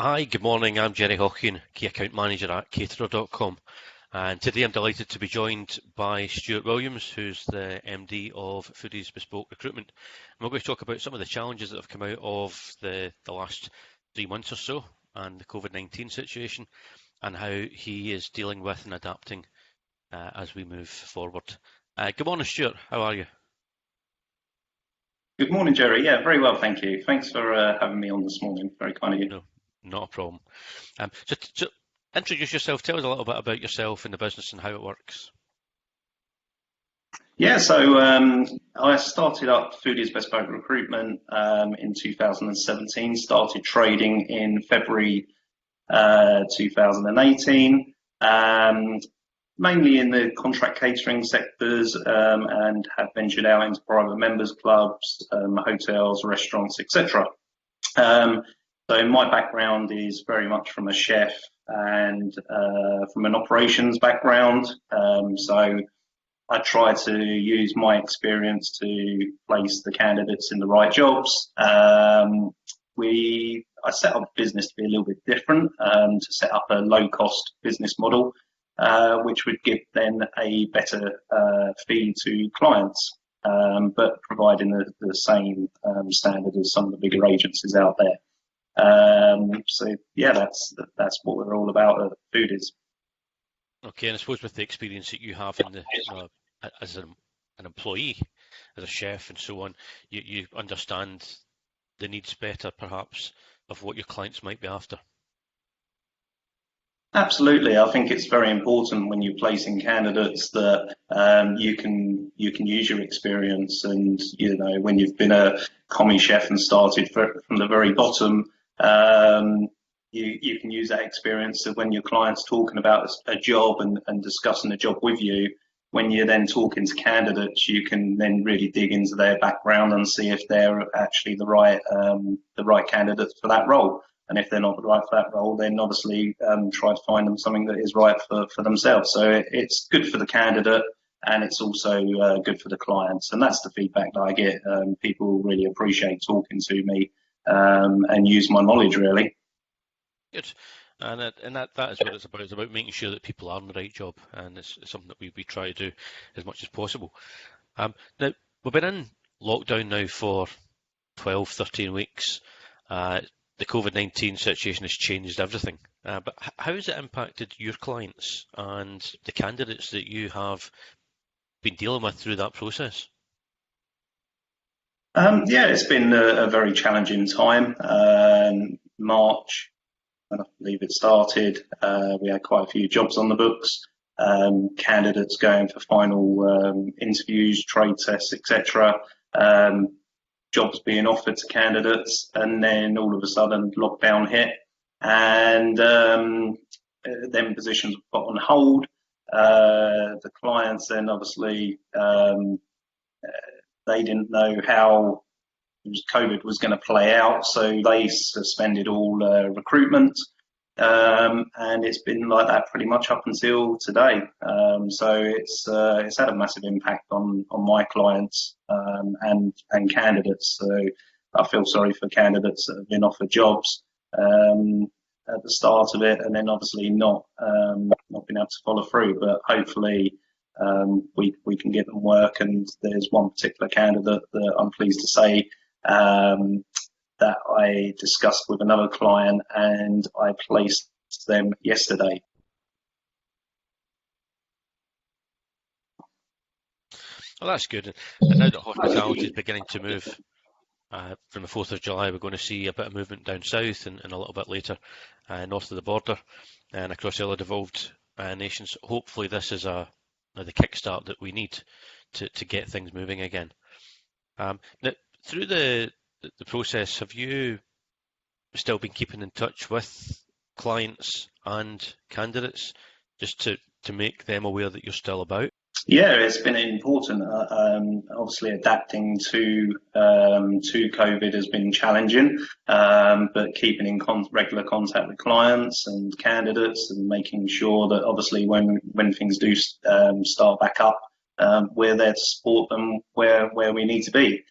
Hi, good morning. I'm Gerry Haughian, Key Account Manager at Caterer.com. And today I'm delighted to be joined by Stuart Williams, who's the MD of Foodies Bespoke Recruitment. And we're going to talk about some of the challenges that have come out of the last 3 months or so and the COVID-19 situation and how he is dealing with and adapting as we move forward. Good morning, Stuart. How are you? Good morning, Gerry. Yeah, very well, thank you. Thanks for having me on this morning. Very kind of you. No, not a problem. So introduce yourself. Tell us a little bit about yourself and the business and how it works. Yeah, so I started up Foodies Bespoke Recruitment in 2017, started trading in February 2018, mainly in the contract catering sectors, and have ventured out into private members clubs, hotels, restaurants, etc. So my background is very much from a chef and from an operations background. So I try to use my experience to place the candidates in the right jobs. I set up the business to be a little bit different, to set up a low-cost business model, which would give then a better fee to clients, but providing the same standard as some of the bigger agencies out there. So yeah, that's what we're all about at Foodies. Okay, and I suppose with the experience that you have in the as an employee, as a chef and so on, you understand the needs better, perhaps, of what your clients might be after. Absolutely, I think it's very important when you're placing candidates that you can use your experience, and when you've been a commie chef and started from the very bottom. You can use that experience of when your client's talking about a job and discussing a job with you. When you're then talking to candidates, you can then really dig into their background and see if they're actually the right candidates for that role. And if they're not right for that role, then obviously try to find them something that is right for themselves. So it's good for the candidate, and it's also good for the clients. And that's the feedback that I get. People really appreciate talking to me and use my knowledge, really. Good. And that is what it's about. It's about making sure that people are in the right job, and it's something that we try to do as much as possible. Now, we've been in lockdown now for 12, 13 weeks. The COVID-19 situation has changed everything. But how has it impacted your clients and the candidates that you have been dealing with through that process? Yeah, it's been a very challenging time. March, I believe it started, we had quite a few jobs on the books, candidates going for final interviews, trade tests, etc. Jobs being offered to candidates, and then all of a sudden lockdown hit, and then positions were put on hold. The clients then obviously they didn't know how COVID was going to play out, so they suspended all recruitment, and it's been like that pretty much up until today. So it's had a massive impact on my clients and candidates. So I feel sorry for candidates that have been offered jobs at the start of it, and then obviously not been able to follow through. But hopefully we can get them work. And there's one particular candidate that I'm pleased to say that I discussed with another client, and I placed them yesterday. Well, that's good. And now that hospitality is beginning to move from the 4th of July, we're going to see a bit of movement down south and a little bit later north of the border and across the other devolved nations. Hopefully this is the kickstart that we need to get things moving again. Now, through the process, have you still been keeping in touch with clients and candidates just to make them aware that you're still about? Yeah, it's been important. Obviously, adapting to COVID has been challenging, but keeping in regular contact with clients and candidates, and making sure that obviously when things do start back up, we're there to support them where we need to be.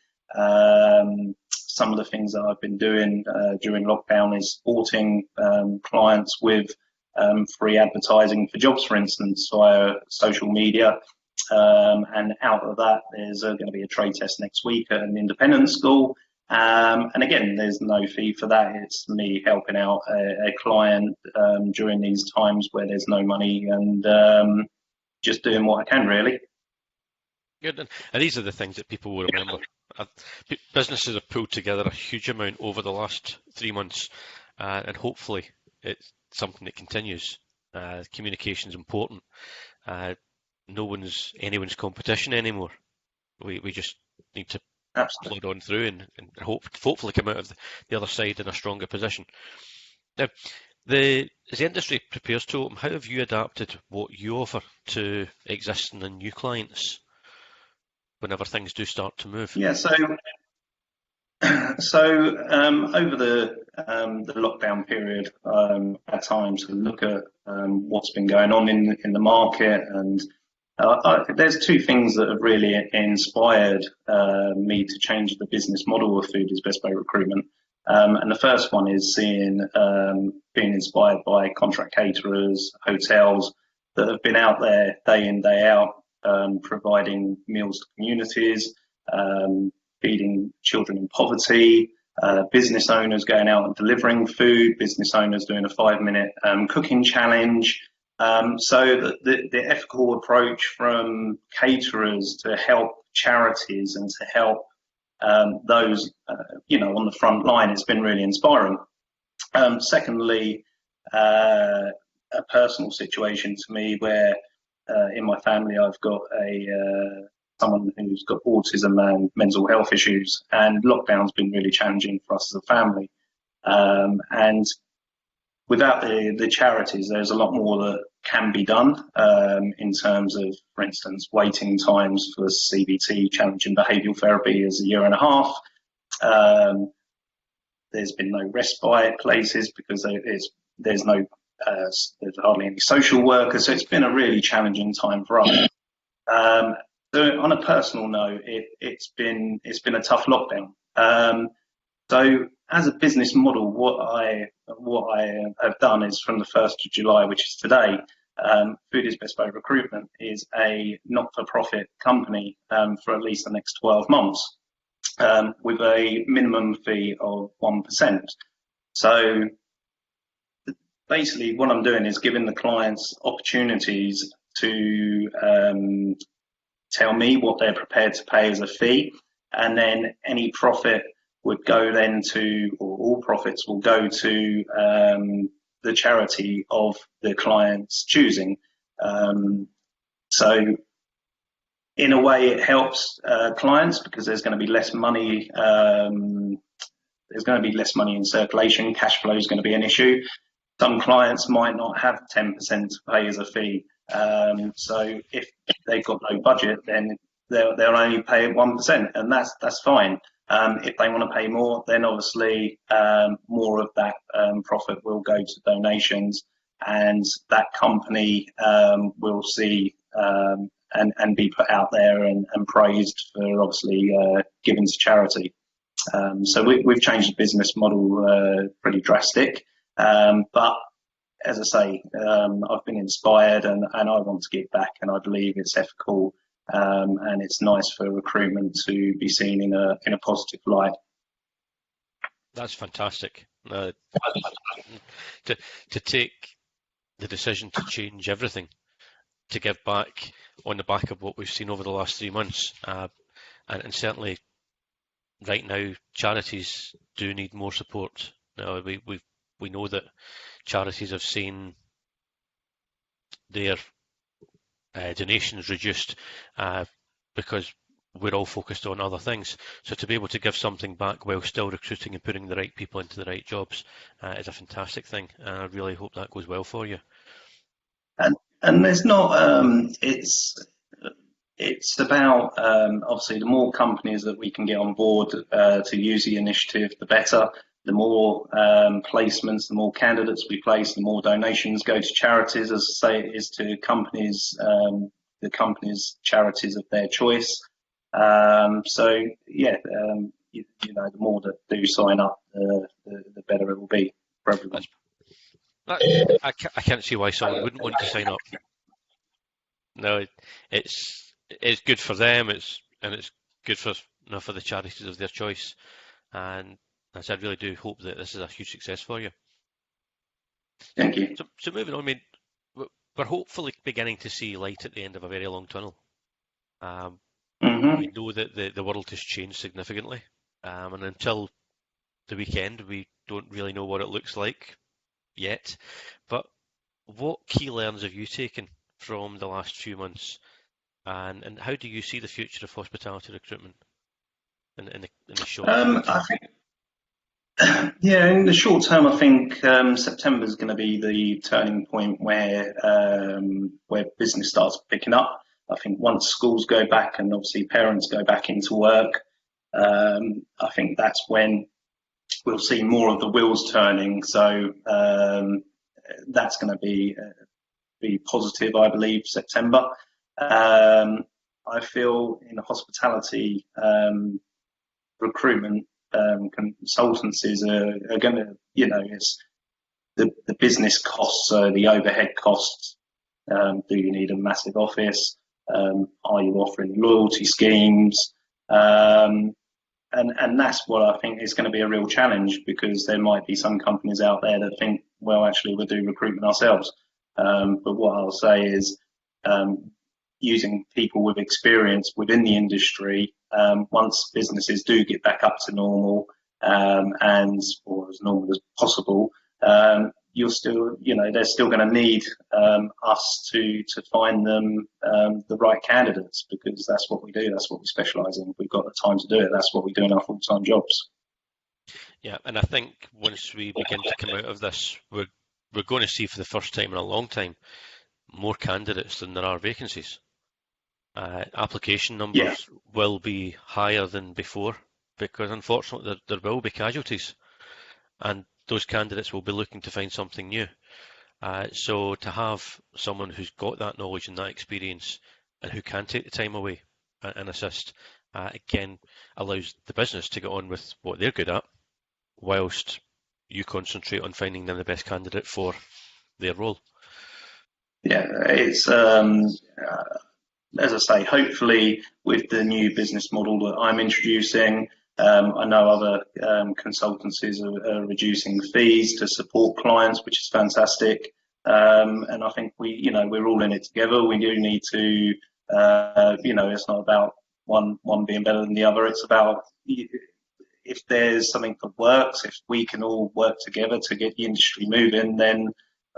some of the things that I've been doing during lockdown is supporting clients with free advertising for jobs, for instance, via social media. And out of that, there's going to be a trade test next week at an independent school. And again, there's no fee for that. It's me helping out a client during these times where there's no money, and just doing what I can, really. Good. And these are the things that people will remember. Businesses have pulled together a huge amount over the last 3 months, and hopefully it's something that continues. Communication is important. No one's anyone's competition anymore. We just need to plod on through and hopefully come out of the other side in a stronger position. Now, as the industry prepares to open, how have you adapted what you offer to existing and new clients whenever things do start to move? Yeah, so over the lockdown period, at times to look at what's been going on in the market, and there's two things that have really inspired me to change the business model of Foodies Bespoke Recruitment. And the first one is being inspired by contract caterers, hotels that have been out there day in, day out, providing meals to communities, feeding children in poverty, business owners going out and delivering food, business owners doing a 5-minute cooking challenge. So the ethical approach from caterers to help charities and to help those on the front line, it's been really inspiring. Secondly, a personal situation to me where in my family I've got someone who's got autism and mental health issues, and lockdown's been really challenging for us as a family. And without the charities, there's a lot more that can be done in terms of, for instance, waiting times for CBT, challenging behavioural therapy, is 1.5 years. There's been no respite places because there's hardly any social workers, so it's been a really challenging time for us. So on a personal note, it's been a tough lockdown. So as a business model, what I have done is from the 1st of July, which is today, Foodies Bespoke Recruitment is a not-for-profit company for at least the next 12 months, with a minimum fee of 1%. So basically what I'm doing is giving the clients opportunities to tell me what they're prepared to pay as a fee, and then any profit would go then to, or all profits will go to the charity of the client's choosing. So in a way it helps clients because there's going to be less money. There's going to be less money in circulation. Cash flow is going to be an issue. Some clients might not have 10% to pay as a fee. So if they've got no budget, then they'll only pay 1%, and that's fine. If they want to pay more, then obviously more of that profit will go to donations, and that company will see and be put out there and praised for obviously giving to charity. So we've changed the business model pretty drastic, but as I say, I've been inspired and I want to give back, and I believe it's ethical. And it's nice for recruitment to be seen in a positive light. That's fantastic. To take the decision to change everything, to give back on the back of what we've seen over the last 3 months, and certainly right now charities do need more support. Now we know that charities have seen their donations reduced because we're all focused on other things. So to be able to give something back while still recruiting and putting the right people into the right jobs is a fantastic thing. And I really hope that goes well for you. And there's not, it's about, obviously the more companies that we can get on board to use the initiative, the better. The more placements, the more candidates we place, the more donations go to charities, as I say, it is to companies, the companies' charities of their choice. So yeah, the more that do sign up, the better it will be for everyone. I can't see why someone wouldn't want to sign up. No, it's good for them. It's good for for the charities of their choice. And as I really do hope that this is a huge success for you. Thank you. So moving on, I mean, we're hopefully beginning to see light at the end of a very long tunnel. We know that the world has changed significantly, and until the weekend, we don't really know what it looks like yet. But what key learnings have you taken from the last few months, and how do you see the future of hospitality recruitment in the short term? I think, in the short term, I think September is going to be the turning point where business starts picking up. I think once schools go back and obviously parents go back into work, I think that's when we'll see more of the wheels turning. So that's going to be positive, I believe, September. I feel in hospitality recruitment, consultancies are going to, it's the business costs, the overhead costs. Do you need a massive office? Are you offering loyalty schemes? And that's what I think is going to be a real challenge, because there might be some companies out there that think, well, actually, we'll do recruitment ourselves. But what I'll say is using people with experience within the industry, once businesses do get back up to normal or as normal as possible, you're still, they're still going to need us to find them the right candidates, because that's what we do. That's what we specialise in. If we've got the time to do it, that's what we do in our full-time jobs. Yeah, and I think once we begin to come out of this, we're going to see for the first time in a long time more candidates than there are vacancies. Application numbers will be higher than before, because unfortunately there will be casualties, and those candidates will be looking to find something new. So to have someone who's got that knowledge and that experience and who can take the time away and assist, again, allows the business to get on with what they're good at, whilst you concentrate on finding them the best candidate for their role. Yeah, it's as I say, hopefully with the new business model that I'm introducing, I know other consultancies are reducing fees to support clients, which is fantastic. And I think we're all in it together. We do need to, it's not about one being better than the other. It's about if there's something that works, if we can all work together to get the industry moving, then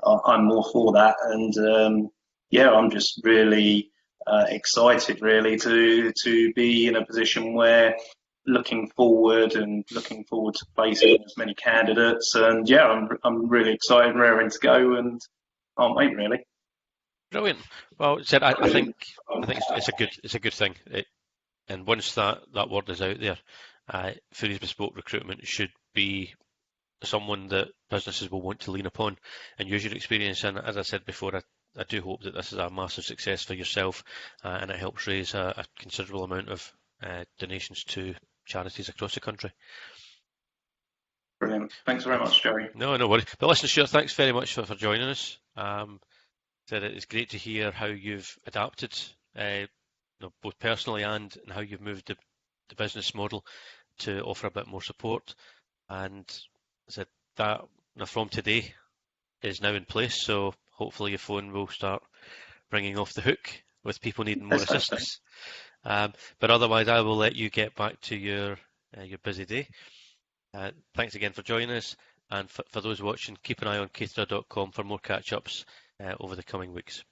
I'm more for that. And I'm just really excited really to be in a position where looking forward to placing as many candidates, and I'm really excited, raring to go, and can't wait really. Brilliant. Well, said I think it's a good thing, and once that word is out there, Foodies Bespoke Recruitment should be someone that businesses will want to lean upon and use your experience. And as I said before, I do hope that this is a massive success for yourself, and it helps raise a considerable amount of donations to charities across the country. Brilliant. Thanks very much, Gerry. No worries. But listen, Stuart, thanks very much for joining us. Said it's great to hear how you've adapted, both personally and how you've moved the business model to offer a bit more support. And said that from today is now in place, so hopefully your phone will start ringing off the hook with people needing more assistance. But otherwise, I will let you get back to your busy day. Thanks again for joining us, and for those watching, keep an eye on Caterer.com for more catch-ups over the coming weeks.